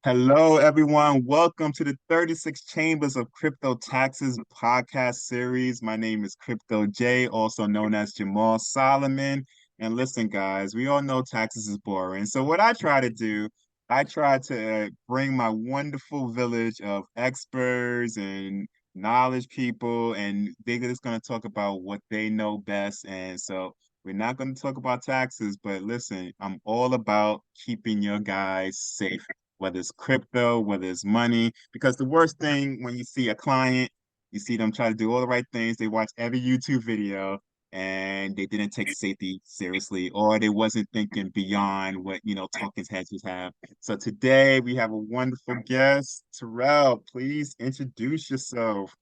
Hello, everyone. Welcome to the 36 Chambers of Crypto Taxes podcast series. My name is Crypto J, also known as Jamal Solomon. And listen, guys, we all know taxes is boring. So what I try to do, I try to bring my wonderful village of experts and knowledge people, and they're just going to talk about what they know best. And so we're not going to talk about taxes, but listen, I'm all about keeping your guys safe, whether it's crypto, whether it's money. Because the worst thing when you see a client, you see them try to do all the right things, they watch every YouTube video and they didn't take safety seriously, or they wasn't thinking beyond what, tokens hedges have. So today we have a wonderful guest. Terrell, please introduce yourself.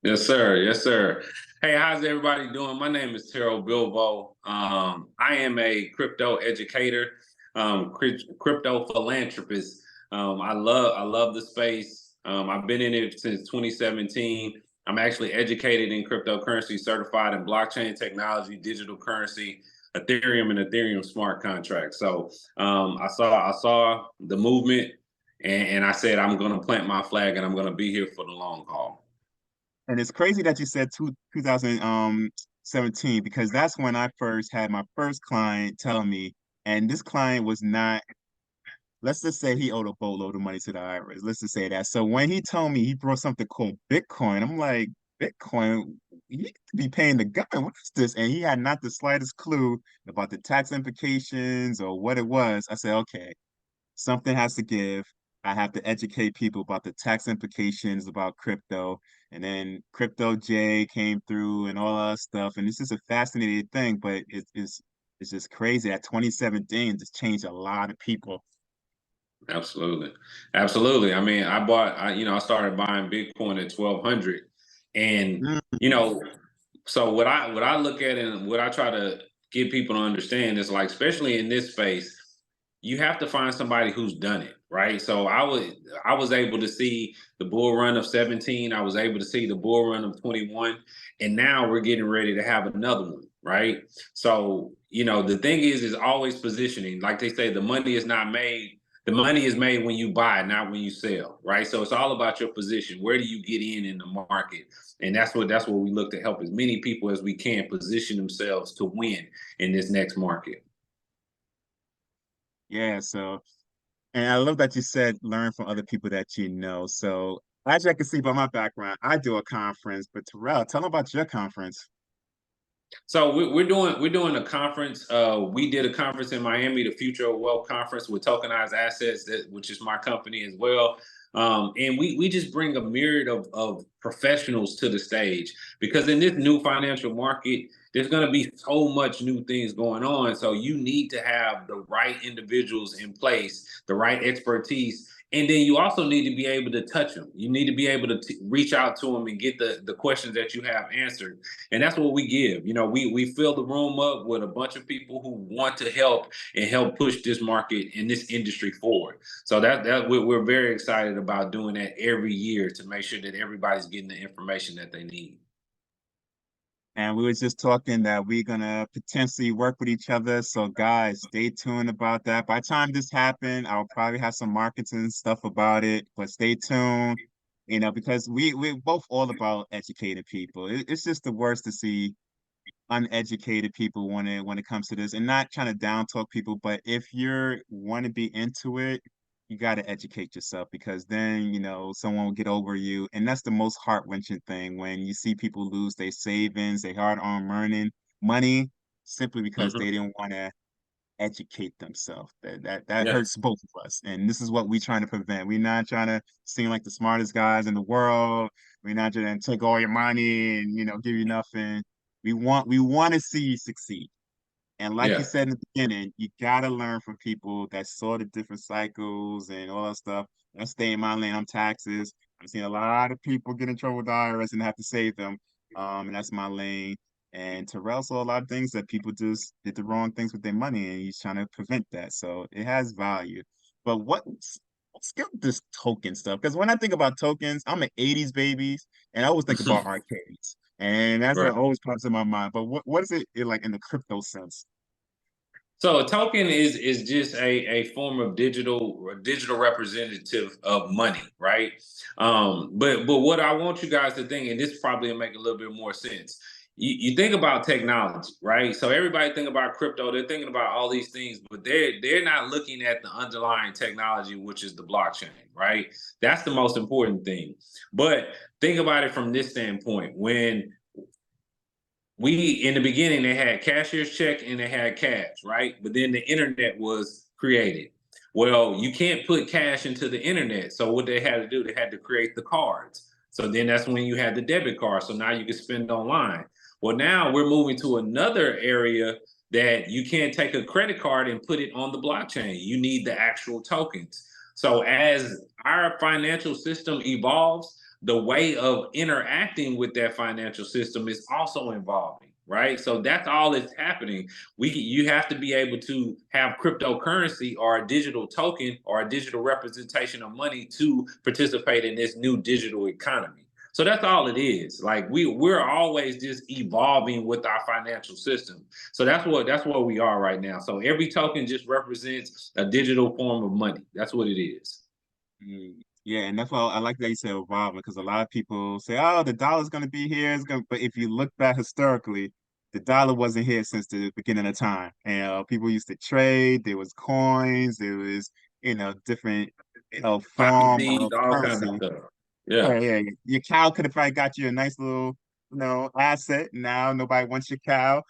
Yes, sir. Yes, sir. Hey, how's everybody doing? My name is Terrell Bilbo. I am a crypto educator, crypto philanthropist. I love the space. I've been in it since 2017. I'm actually educated in cryptocurrency, certified in blockchain technology, digital currency, Ethereum, and Ethereum smart contracts. So I saw the movement, and I said I'm going to plant my flag, and I'm going to be here for the long haul. And it's crazy that you said 2017 because that's when I first had my first client tell me, and this client was not, let's just say he owed a boatload of money to the IRS. Let's just say that. So when he told me he brought something called Bitcoin, I'm like, Bitcoin, you could be paying the government. What is this? And he had not the slightest clue about the tax implications or what it was. I said, okay, something has to give. I have to educate people about the tax implications about crypto. And then Crypto J came through and all that stuff. And this is a fascinating thing, but it's just crazy that 2017 just changed a lot of people. Absolutely. Absolutely. I mean, I started buying Bitcoin at 1200. And, Mm. you know, so what I look at and what I try to get people to understand is like, especially in this space, you have to find somebody who's done it, right? So I was able to see the bull run of 17. I was able to see the bull run of 21. And now we're getting ready to have another one, right? So, the thing is always positioning. Like they say, the money is made when you buy, not when you sell, right? So it's all about your position. Where do you get in the market? And that's what we look to help as many people as we can position themselves to win in this next market. Yeah, so and I love that you said learn from other people that you know. So as you can see by my background, I do a conference, but Terrell, tell them about your conference. So we're doing a conference. We did a conference in Miami, the Future of Wealth Conference with Tokenized Assets, which is my company as well. And we just bring a myriad of professionals to the stage because in this new financial market, there's going to be so much new things going on. So you need to have the right individuals in place, the right expertise. And then you also need to be able to touch them. You need to be able to reach out to them and get the questions that you have answered, and that's what we give. We fill the room up with a bunch of people who want to help and help push this market and this industry forward. So that we're very excited about doing that every year to make sure that everybody's getting the information that they need. And we were just talking that we're gonna potentially work with each other. So guys, stay tuned about that. By the time this happens, I'll probably have some marketing stuff about it, but stay tuned, because we're both all about educating people. It's just the worst to see uneducated people when it comes to this, and not trying to down talk people, but if you're want to be into it, you got to educate yourself because then someone will get over you, and that's the most heart-wrenching thing when you see people lose their savings, their hard-earned earning money simply because Hmm. they didn't want to educate themselves. That Yeah. hurts both of us, and this is what we're trying to prevent. We're not trying to seem like the smartest guys in the world. We're not trying to take all your money and give you nothing. We want to see you succeed. And like you Yeah. said in the beginning, you gotta learn from people that saw the different cycles and all that stuff. I stay in my lane. I'm taxes. I've seen a lot of people get in trouble with the IRS and have to save them. And that's my lane. And Terrell saw a lot of things that people just did the wrong things with their money, and he's trying to prevent that. So it has value. But let's get this token stuff. Because when I think about tokens, I'm an 80s baby, and I always think about arcades. And that's what Right. always pops in my mind. But what is it like in the crypto sense? So a token is just a form of digital representative of money, right? But what I want you guys to think, and this probably will make a little bit more sense. You think about technology, right? So everybody think about crypto, they're thinking about all these things, but they're not looking at the underlying technology, which is the blockchain, right? That's the most important thing. But think about it from this standpoint. When we in the beginning they had cashier's check and they had cash, right? But then the internet was created. Well, you can't put cash into the internet. So what they had to do, they had to create the cards. So then that's when you had the debit card. So now you can spend online. Well, now we're moving to another area that you can't take a credit card and put it on the blockchain. You need the actual tokens. So as our financial system evolves, the way of interacting with that financial system is also evolving, right? So that's all that's happening. You have to be able to have cryptocurrency or a digital token or a digital representation of money to participate in this new digital economy. So that's all it is. Like we're always just evolving with our financial system. So that's what we are right now. So every token just represents a digital form of money. That's what it is. Yeah, and that's why I like that you said evolving, because a lot of people say, "Oh, the dollar's going to be here." It's going, but if you look back historically, the dollar wasn't here since the beginning of time. And people used to trade. There was coins. There was different form Policies, of all kinds of currency. stuff. Yeah. Yeah, yeah. Your cow could have probably got you a nice little, asset. Now nobody wants your cow.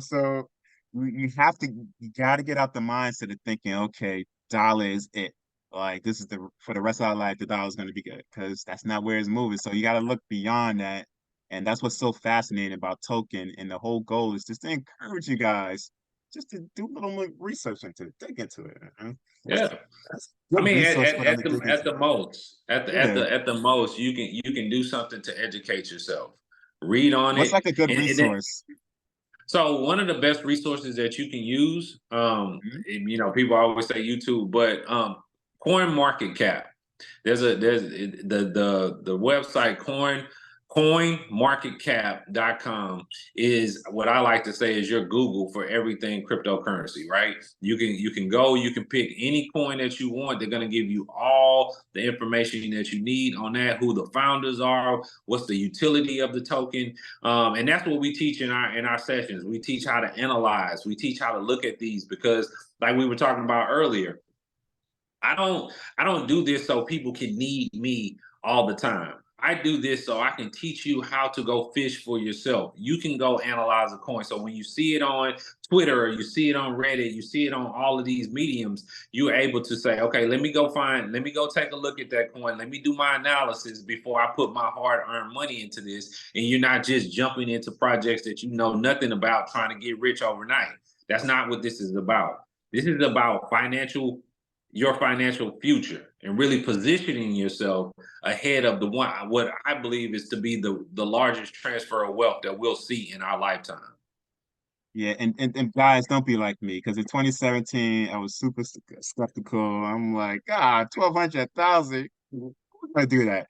So you got to get out the mindset of thinking, okay, dollar is it. Like this is the for the rest of our life, the dollar is going to be good because that's not where it's moving. So you got to look beyond that, and that's what's so fascinating about token. And the whole goal is just to encourage you guys just to do a little more research into it, dig into it. Yeah. That's I a good mean, resource for them to dig at into. the most, Yeah. at the most, you can do something to educate yourself. Read on What's it, like a good and resource? so one of the best resources that you can use, Mhm. people always say YouTube, but Coin Market Cap. There's the website coinmarketcap.com is what I like to say is your Google for everything cryptocurrency, right? You can go, you can pick any coin that you want. They're going to give you all the information that you need on that, who the founders are, what's the utility of the token. And that's what we teach in our sessions. We teach how to analyze, we teach how to look at these because like we were talking about earlier, I don't do this so people can need me all the time. I do this so I can teach you how to go fish for yourself. You can go analyze a coin. So when you see it on Twitter or you see it on Reddit, you see it on all of these mediums, you're able to say, okay, let me go take a look at that coin. Let me do my analysis before I put my hard-earned money into this. And you're not just jumping into projects that you know nothing about trying to get rich overnight. That's not what this is about. This is about your financial future and really positioning yourself ahead of the one what I believe is to be the largest transfer of wealth that we'll see in our lifetime. Yeah, and guys, don't be like me because in 2017 I was super skeptical. I'm like, 1,200, 1,000, who's gonna do that?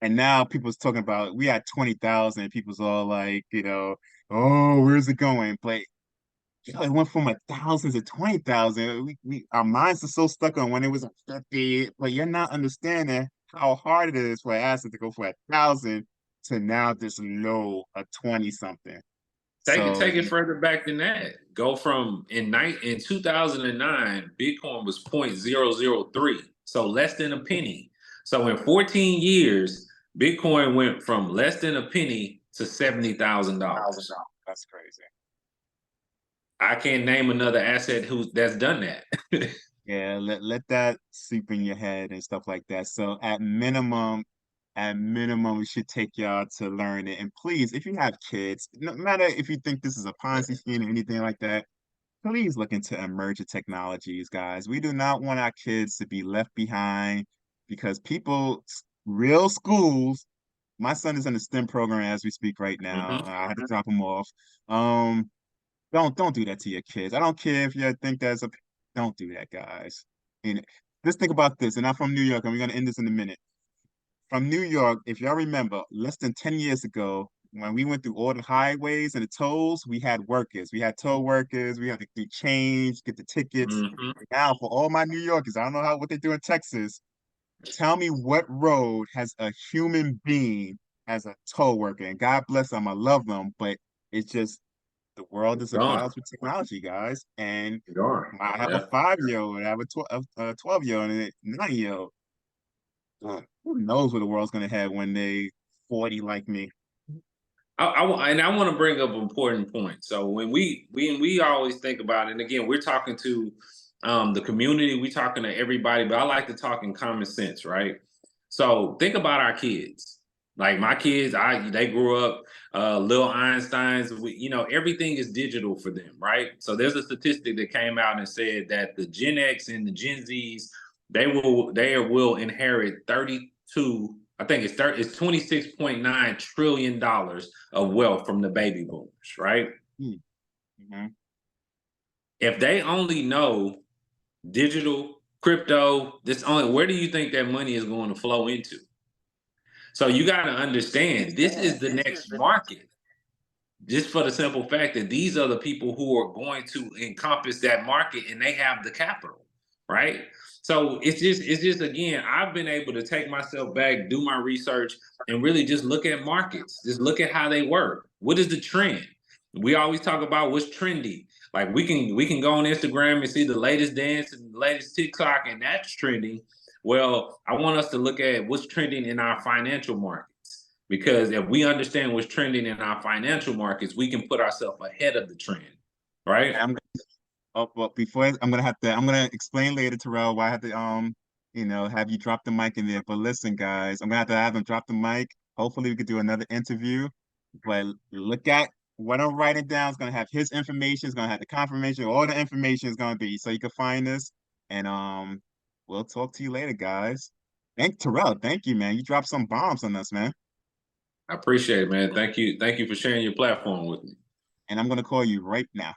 And now people's talking about we had 20,000. People's all like, oh, where's it going? But it went from 1,000 to 20,000. Our minds are so stuck on when it was at 50, but you're not understanding how hard it is for an asset to go from 1,000 to now this low of 20 something. So Take it further back than that. Go from in 2009, Bitcoin was 0.003, so less than a penny. So in 14 years, Bitcoin went from less than a penny to $70,000. that's crazy. I can't name another asset that's done that. Yeah, let that seep in your head and stuff like that. So at minimum, we should take y'all to learn it. And please, if you have kids, no matter if you think this is a Ponzi scheme or anything like that, please look into emerging technologies, guys. We do not want our kids to be left behind because real schools, my son is in the STEM program as we speak right now. Mhm. I had to drop him off. Um, don't do that to your kids. I don't care if you think don't do that, guys. And just think about this, and I'm from New York, and we're gonna end this in a minute. From New York, if y'all remember, less than 10 years ago, when we went through all the highways and the tolls, we had workers. We had toll workers. We had to do change, get the tickets. Hmm. Now, for all my New Yorkers, I don't know what they do in Texas. Tell me what road has a human being as a toll worker? And God bless them, I love them, but it's just the world is Gone. about with technology, guys. And Gone. I have a Yeah. 5-year-old, I have a 12-year-old, and a 9-year-old. Who knows what the world's gonna have when they 40 like me? And I want to bring up an important point. So when we always think about it, and again, we're talking to the community, we're talking to everybody, but I like to talk in common sense, right? So think about our kids. Like my kids, they grew up little Einsteins. Everything is digital for them, right? So there's a statistic that came out and said that the Gen X and the Gen Zs, they will inherit 32. I think it's $26.9 trillion of wealth from the baby boomers, right? Mm-hmm. If they only know digital, crypto, where do you think that money is going to flow into? So you got to understand, this is the next market. Just for the simple fact that these are the people who are going to encompass that market and they have the capital, right? So it's just again, I've been able to take myself back, do my research, and really just look at markets, just look at how they work. What is the trend? We always talk about what's trendy. Like we can go on Instagram and see the latest dance and the latest TikTok, and that's trending. Well, I want us to look at what's trending in our financial market. Because if we understand what's trending in our financial markets, we can put ourselves ahead of the trend, right? Well, I'm gonna explain later, Terrell, why I had to have you drop the mic in there. But listen, guys, I'm gonna have to have him drop the mic. Hopefully, we could do another interview. But look at what I'm writing down. It's gonna have his information. It's gonna have the confirmation. All the information is gonna be so you can find this. And we'll talk to you later, guys. Terrell. Thank you, man. You dropped some bombs on us, man. I appreciate it, man. Thank you. Thank you for sharing your platform with me. And I'm gonna call you right now.